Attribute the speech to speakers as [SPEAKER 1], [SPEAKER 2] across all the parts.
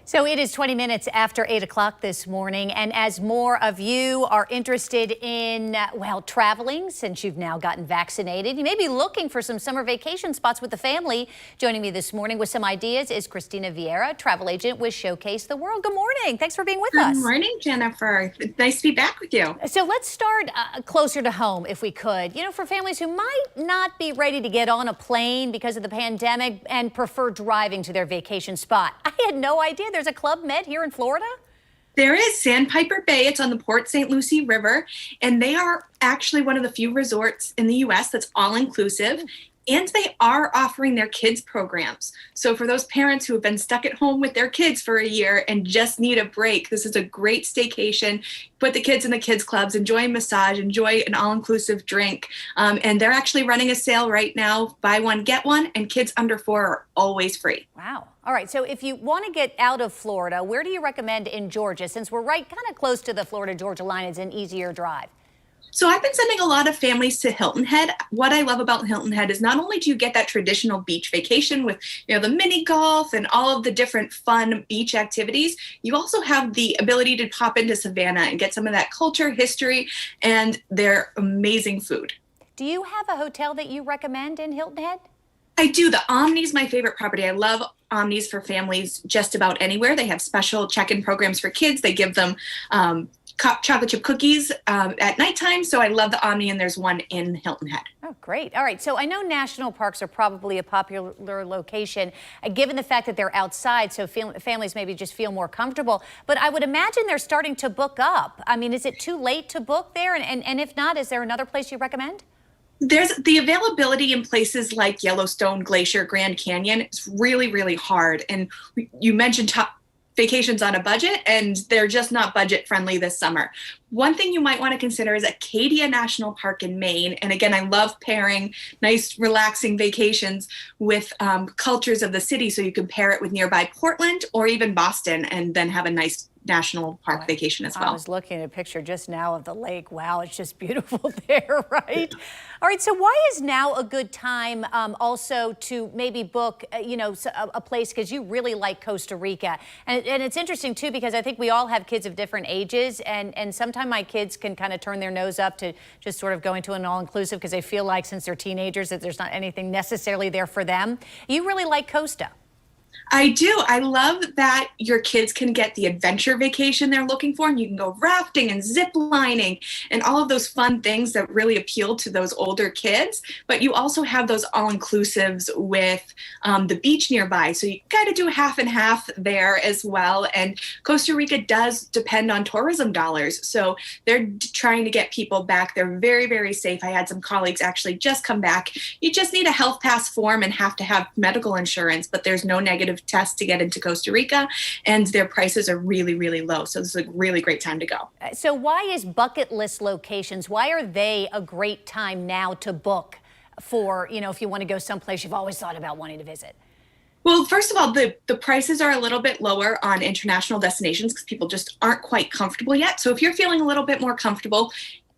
[SPEAKER 1] So it is 20 minutes after 8 o'clock this morning, and as more of you are interested in, well, traveling since you've now gotten vaccinated, you may be looking for some summer vacation spots with the family. Joining me this morning with some ideas is Christina Vieira, travel agent with Showcase the World. Good morning. Thanks for being with us.
[SPEAKER 2] Good morning, Jennifer. Nice to be back with you.
[SPEAKER 1] So let's start closer to home, if we could. You know, for families who might not be ready to get on a plane because of the pandemic and prefer driving to their vacation spot. I had no idea there's a Club Med here in Florida.
[SPEAKER 2] There is Sandpiper Bay. It's on the Port St. Lucie River, and they are actually one of the few resorts in the U.S. that's all-inclusive. And they are offering their kids programs. So for those parents who have been stuck at home with their kids for a year and just need a break, this is a great staycation. Put the kids in the kids clubs, enjoy a massage, enjoy an all-inclusive drink. And they're actually running a sale right now, buy one, get one, and kids under 4 are always free.
[SPEAKER 1] Wow. All right. So if you want to get out of Florida, where do you recommend in Georgia? Since we're right kind of close to the Florida-Georgia line, it's an easier drive.
[SPEAKER 2] So I've been sending a lot of families to Hilton Head. What I love about Hilton Head is not only do you get that traditional beach vacation with, the mini golf and all of the different fun beach activities, you also have the ability to pop into Savannah and get some of that culture, history, and their amazing food.
[SPEAKER 1] Do you have a hotel that you recommend in Hilton Head?
[SPEAKER 2] I do. The Omni is my favorite property. I love Omnis for families just about anywhere. They have special check-in programs for kids. They give them chocolate chip cookies at nighttime. So I love the Omni, and there's one in Hilton Head.
[SPEAKER 1] Oh, great. All right. So I know national parks are probably a popular location, given the fact that they're outside, so families maybe just feel more comfortable. But I would imagine they're starting to book up. I mean, is it too late to book there? And if not, is there another place you recommend?
[SPEAKER 2] There's the availability in places like Yellowstone, Glacier, Grand Canyon. It's really, really hard. And you mentioned top vacations on a budget, and they're just not budget friendly this summer. One thing you might want to consider is Acadia National Park in Maine. And again, I love pairing nice, relaxing vacations with cultures of the city. So you can pair it with nearby Portland or even Boston and then have a nice national park vacation as well.
[SPEAKER 1] I was looking at a picture just now of the lake. Wow, it's just beautiful there, right? All right, so why is now a good time also to maybe book, a place, because you really like Costa Rica. And it's interesting, too, because I think we all have kids of different ages, and sometimes my kids can kind of turn their nose up to just sort of going to an all-inclusive because they feel like since they're teenagers that there's not anything necessarily there for them. You really like Costa.
[SPEAKER 2] I do. I love that your kids can get the adventure vacation they're looking for, and you can go rafting and zip lining and all of those fun things that really appeal to those older kids. But you also have those all-inclusives with the beach nearby. So you got to do half and half there as well. And Costa Rica does depend on tourism dollars. So they're trying to get people back. They're very, very safe. I had some colleagues actually just come back. You just need a health pass form and have to have medical insurance, but there's no negative test to get into Costa Rica, and their prices are really, really low. So this is a really great time to go.
[SPEAKER 1] So why is bucket list locations, why are they a great time now to book for, if you want to go someplace you've always thought about wanting to visit?
[SPEAKER 2] Well, first of all, the prices are a little bit lower on international destinations because people just aren't quite comfortable yet. So if you're feeling a little bit more comfortable,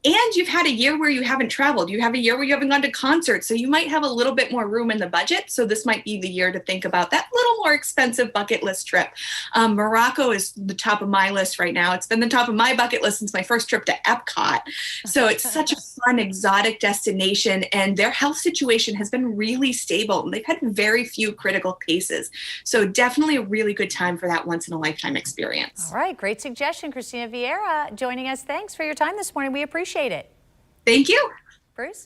[SPEAKER 2] and you've had a year where you haven't traveled, you have a year where you haven't gone to concerts, so you might have a little bit more room in the budget. So this might be the year to think about that little more expensive bucket list trip. Morocco is the top of my list right now. It's been the top of my bucket list since my first trip to Epcot. So it's such a fun, exotic destination, and their health situation has been really stable. They've had very few critical cases. So definitely a really good time for that once-in-a-lifetime experience.
[SPEAKER 1] All right, great suggestion. Christina Vieira joining us. Thanks for your time this morning. We appreciate it.
[SPEAKER 2] Thank you.
[SPEAKER 1] Bruce?